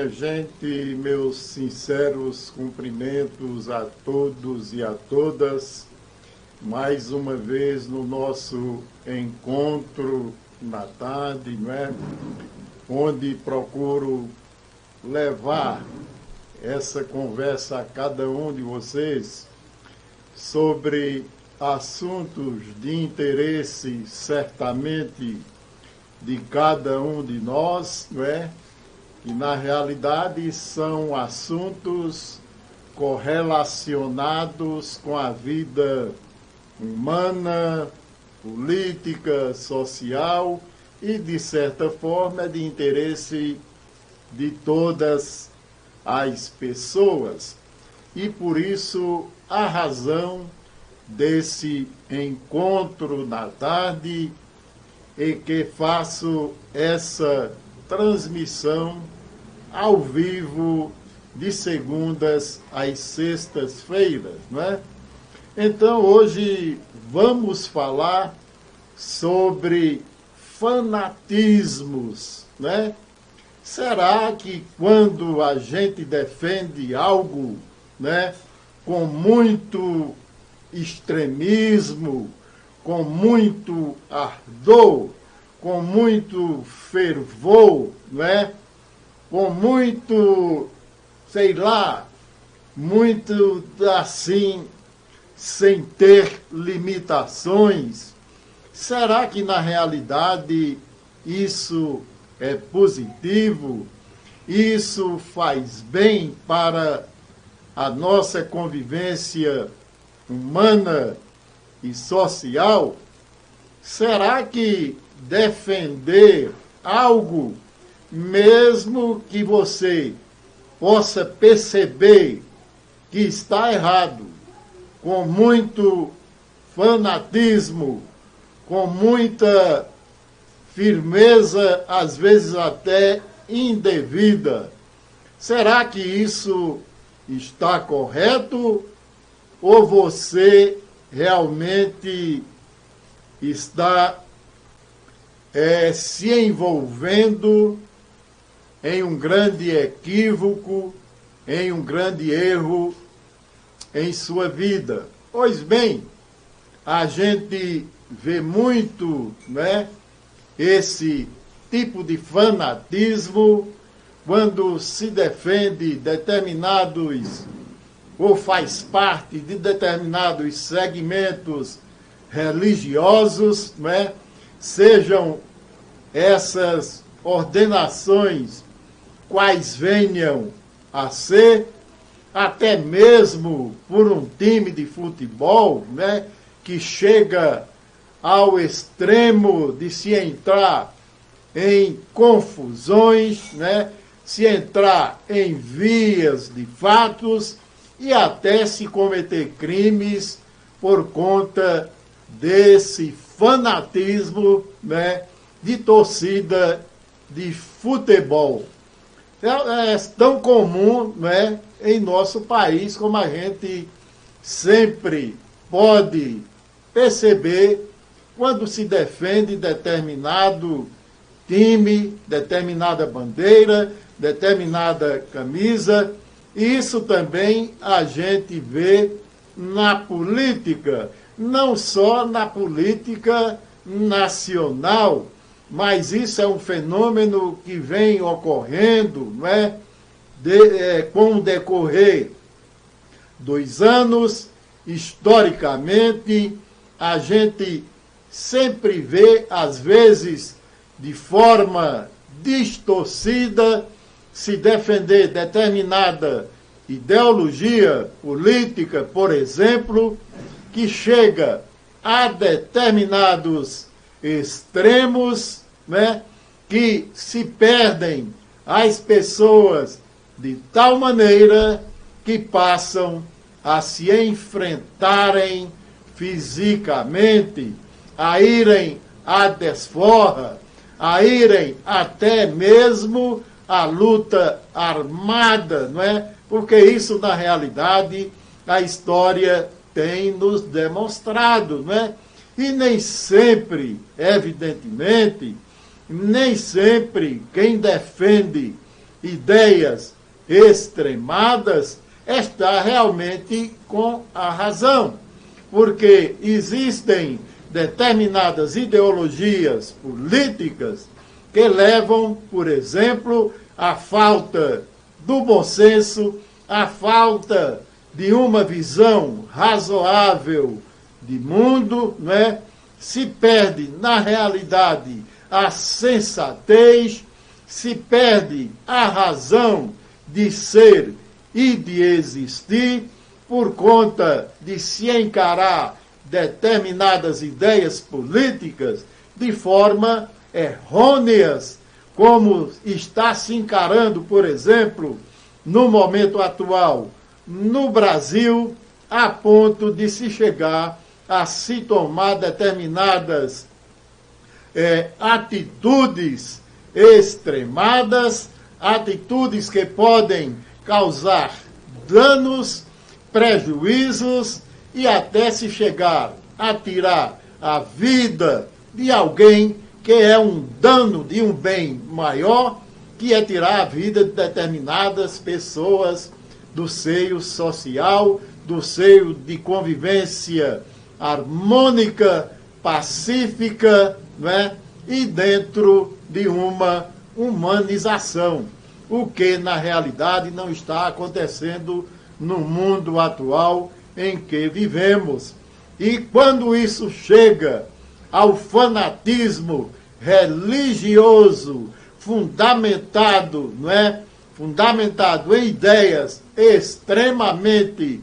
minha gente, meus sinceros cumprimentos a todos e a todas, mais uma vez no nosso encontro na tarde, não é? Onde procuro levar essa conversa a cada um de vocês sobre assuntos de interesse, certamente, de cada um de nós, não é? E, na realidade, são assuntos correlacionados com a vida humana, política, social e, de certa forma, de interesse de todas as pessoas. E, por isso, a razão desse encontro na tarde e que faço essa transmissão ao vivo de segundas às sextas-feiras, não é? Então, hoje vamos falar sobre fanatismos, né? Será que quando a gente defende algo, né, com muito extremismo, com muito ardor, com muito fervor, né? Com muito, sei lá, muito assim, sem ter limitações, será que na realidade isso é positivo? Isso faz bem para a nossa convivência humana e social? Será que defender algo, mesmo que você possa perceber que está errado, com muito fanatismo, com muita firmeza, às vezes até indevida, será que isso está correto? Ou você realmente está se envolvendo em um grande equívoco, em um grande erro em sua vida? Pois bem, a gente vê muito, né, esse tipo de fanatismo quando se defende determinados ou faz parte de determinados segmentos religiosos, né? Sejam essas ordenações quais venham a ser, até mesmo por um time de futebol, né? Que chega ao extremo de se entrar em confusões, né? Se entrar em vias de fatos e até se cometer crimes por conta desse fanatismo, né, de torcida de futebol. É tão comum, né, em nosso país, como a gente sempre pode perceber quando se defende determinado time, determinada bandeira, determinada camisa. Isso também a gente vê na política, não só na política nacional, mas isso é um fenômeno que vem ocorrendo, não é? Com o decorrer dos anos, historicamente, a gente sempre vê, às vezes, de forma distorcida, se defender determinada ideologia política, por exemplo, que chega a determinados extremos, né, que se perdem as pessoas de tal maneira que passam a se enfrentarem fisicamente, a irem à desforra, a irem até mesmo à luta armada, não é? Porque isso, na realidade, a história tem nos demonstrado, não é? E nem sempre, evidentemente, nem sempre quem defende ideias extremadas, está realmente com a razão, porque existem determinadas ideologias políticas que levam, por exemplo, à falta do bom senso, à falta de uma visão razoável de mundo, não é? Se perde, na realidade, a sensatez, se perde a razão de ser e de existir, por conta de se encarar determinadas ideias políticas de forma errôneas, como está se encarando, por exemplo, no momento atual, no Brasil, a ponto de se chegar a se tomar determinadas atitudes extremadas, atitudes que podem causar danos, prejuízos e até se chegar a tirar a vida de alguém, que é um dano de um bem maior, que é tirar a vida de determinadas pessoas do seio social, do seio de convivência harmônica, pacífica, não é? E dentro de uma humanização, o que na realidade não está acontecendo no mundo atual em que vivemos. E quando isso chega ao fanatismo religioso fundamentado, não é? Fundamentado em ideias extremamente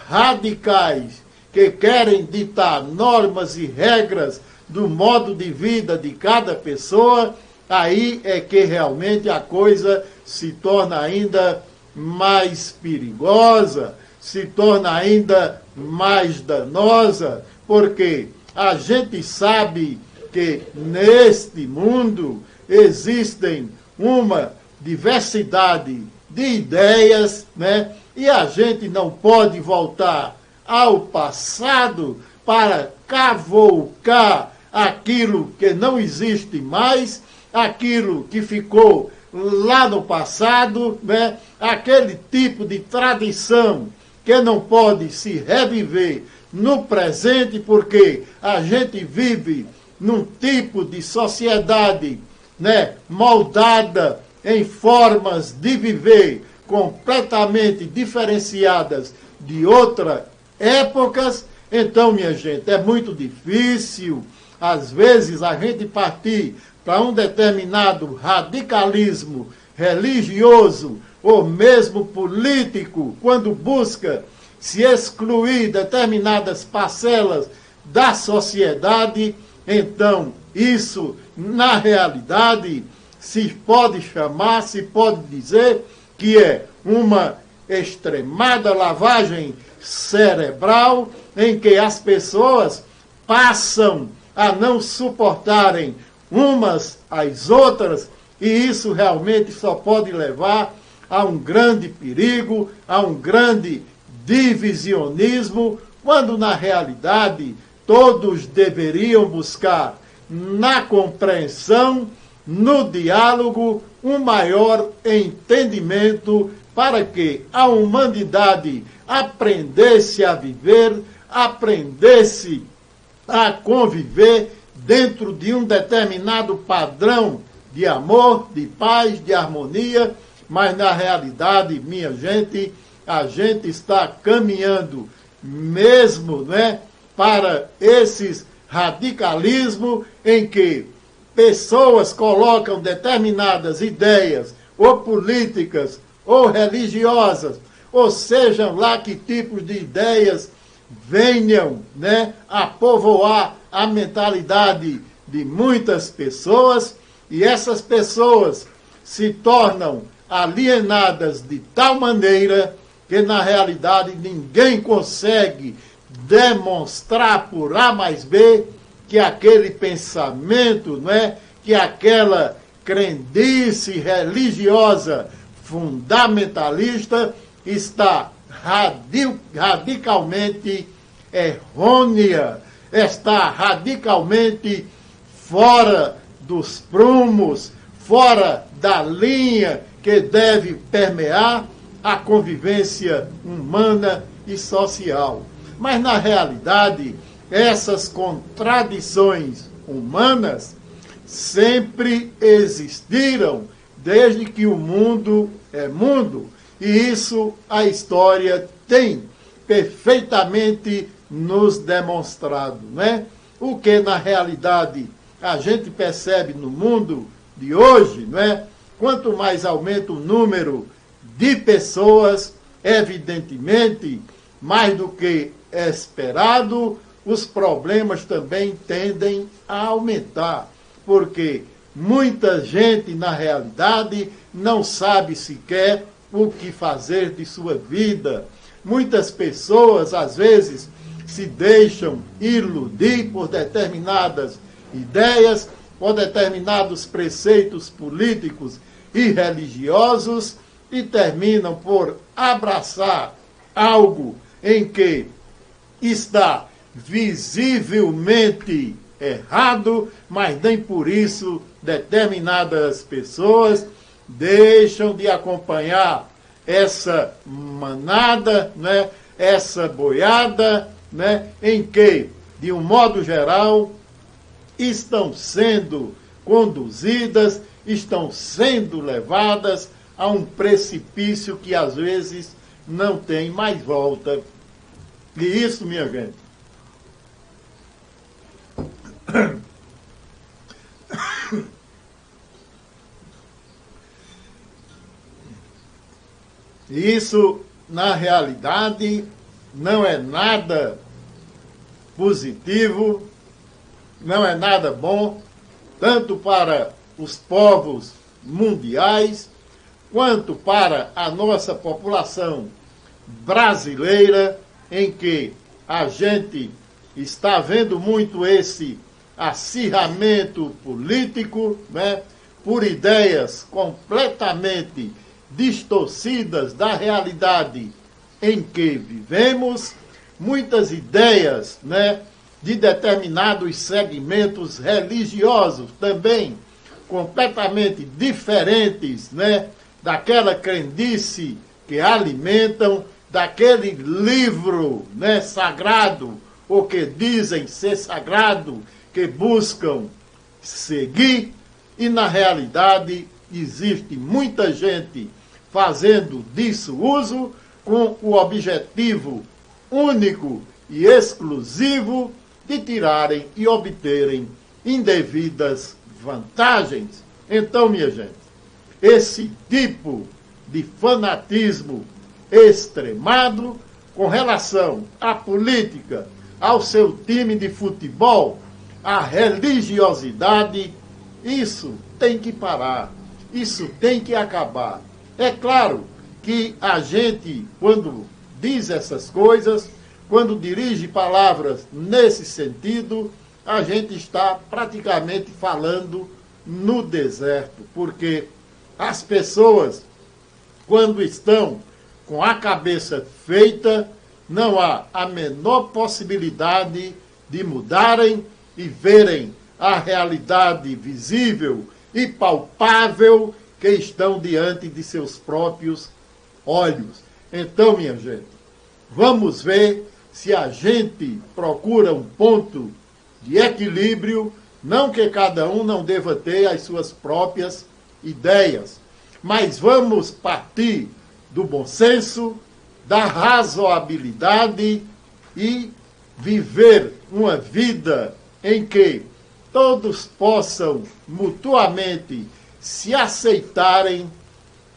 radicais que querem ditar normas e regras do modo de vida de cada pessoa, aí é que realmente a coisa se torna ainda mais perigosa, se torna ainda mais danosa, porque a gente sabe que neste mundo existem uma diversidade de ideias, né? E a gente não pode voltar ao passado para cavucar aquilo que não existe mais, aquilo que ficou lá no passado, né? Aquele tipo de tradição que não pode se reviver no presente, porque a gente vive num tipo de sociedade, né, moldada em formas de viver completamente diferenciadas de outras épocas. Então, minha gente, é muito difícil, às vezes, a gente partir para um determinado radicalismo religioso ou mesmo político, quando busca se excluir determinadas parcelas da sociedade. Então, isso, na realidade, se pode chamar, se pode dizer que é uma extremada lavagem cerebral, em que as pessoas passam a não suportarem umas às outras, e isso realmente só pode levar a um grande perigo, a um grande divisionismo, quando na realidade todos deveriam buscar na compreensão, no diálogo, um maior entendimento para que a humanidade aprendesse a viver, aprendesse a conviver dentro de um determinado padrão de amor, de paz, de harmonia, mas na realidade, minha gente, a gente está caminhando mesmo, né, para esses radicalismos em que pessoas colocam determinadas ideias, ou políticas, ou religiosas, ou sejam lá que tipos de ideias venham, né, a povoar a mentalidade de muitas pessoas, e essas pessoas se tornam alienadas de tal maneira que na realidade ninguém consegue demonstrar por A mais B que aquele pensamento, não é, que aquela crendice religiosa fundamentalista está radicalmente errônea, está radicalmente fora dos prumos, fora da linha que deve permear a convivência humana e social. Mas, na realidade, essas contradições humanas sempre existiram desde que o mundo é mundo. E isso a história tem perfeitamente nos demonstrado, né? O que, na realidade, a gente percebe no mundo de hoje, né? Quanto mais aumenta o número de pessoas, evidentemente, mais do que esperado, os problemas também tendem a aumentar, porque muita gente, na realidade, não sabe sequer o que fazer de sua vida. Muitas pessoas, às vezes, se deixam iludir por determinadas ideias, por determinados preceitos políticos e religiosos e terminam por abraçar algo em que está visivelmente errado, mas nem por isso determinadas pessoas deixam de acompanhar essa manada, né, essa boiada, né, em que, de um modo geral, estão sendo conduzidas, estão sendo levadas a um precipício que às vezes não tem mais volta. E isso, minha gente, isso, na realidade, não é nada positivo, não é nada bom, tanto para os povos mundiais, quanto para a nossa população brasileira, em que a gente está vendo muito esse acirramento político, né, por ideias completamente distorcidas da realidade em que vivemos, muitas ideias, né, de determinados segmentos religiosos também completamente diferentes, né, daquela crendice que alimentam, daquele livro, né, sagrado, ou que dizem ser sagrado, que buscam seguir, e na realidade existe muita gente fazendo disso uso com o objetivo único e exclusivo de tirarem e obterem indevidas vantagens. Então, minha gente, esse tipo de fanatismo extremado com relação à política, ao seu time de futebol, à religiosidade, isso tem que parar, isso tem que acabar. É claro que a gente, quando diz essas coisas, quando dirige palavras nesse sentido, a gente está praticamente falando no deserto, porque as pessoas, quando estão com a cabeça feita, não há a menor possibilidade de mudarem e verem a realidade visível e palpável que estão diante de seus próprios olhos. Então, minha gente, vamos ver se a gente procura um ponto de equilíbrio, não que cada um não deva ter as suas próprias ideias, mas vamos partir do bom senso, da razoabilidade e viver uma vida em que todos possam mutuamente se aceitarem,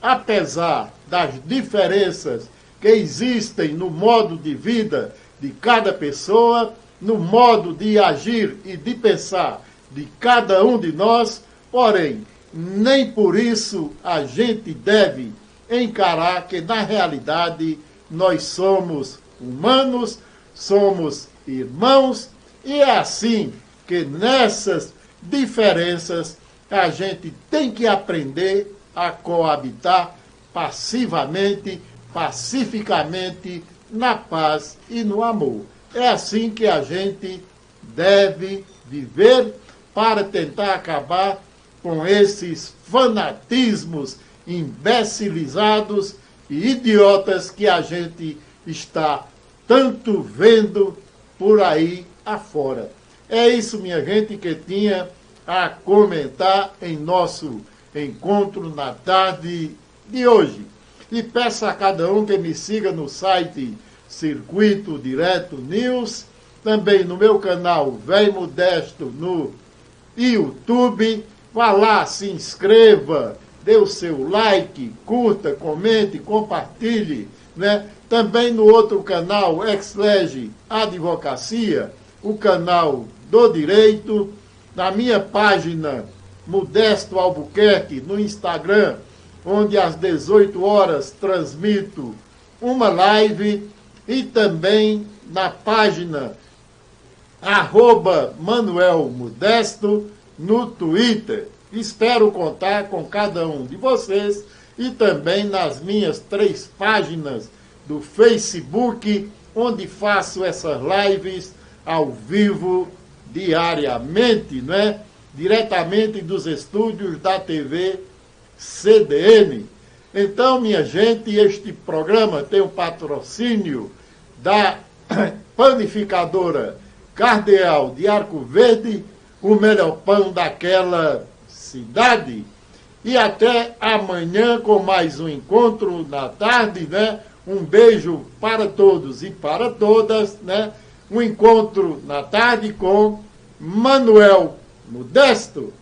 apesar das diferenças que existem no modo de vida de cada pessoa, no modo de agir e de pensar de cada um de nós, porém, nem por isso a gente deve encarar que, na realidade, nós somos humanos, somos irmãos, e é assim que nessas diferenças a gente tem que aprender a coabitar passivamente, pacificamente, na paz e no amor. É assim que a gente deve viver para tentar acabar com esses fanatismos imbecilizados e idiotas que a gente está tanto vendo por aí afora. É isso, minha gente, que tinha a comentar em nosso encontro na tarde de hoje. E peço a cada um que me siga no site Circuito Direto News, também no meu canal Véi Modesto no YouTube. Vá lá, se inscreva, dê o seu like, curta, comente, compartilhe, né? Também no outro canal, Exlege Advocacia, o canal do Direito, na minha página Modesto Albuquerque, no Instagram, onde às 18 horas transmito uma live, e também na página @Manuel Modesto no Twitter. Espero contar com cada um de vocês e também nas minhas 3 páginas do Facebook, onde faço essas lives ao vivo diariamente, né? Diretamente dos estúdios da TV CDN. Então, minha gente, este programa tem o patrocínio da panificadora Cardeal de Arco Verde, o melhor pão daquela cidade. E até amanhã com mais um encontro na tarde, né? Um beijo para todos e para todas, né? Um encontro na tarde com Manuel Modesto.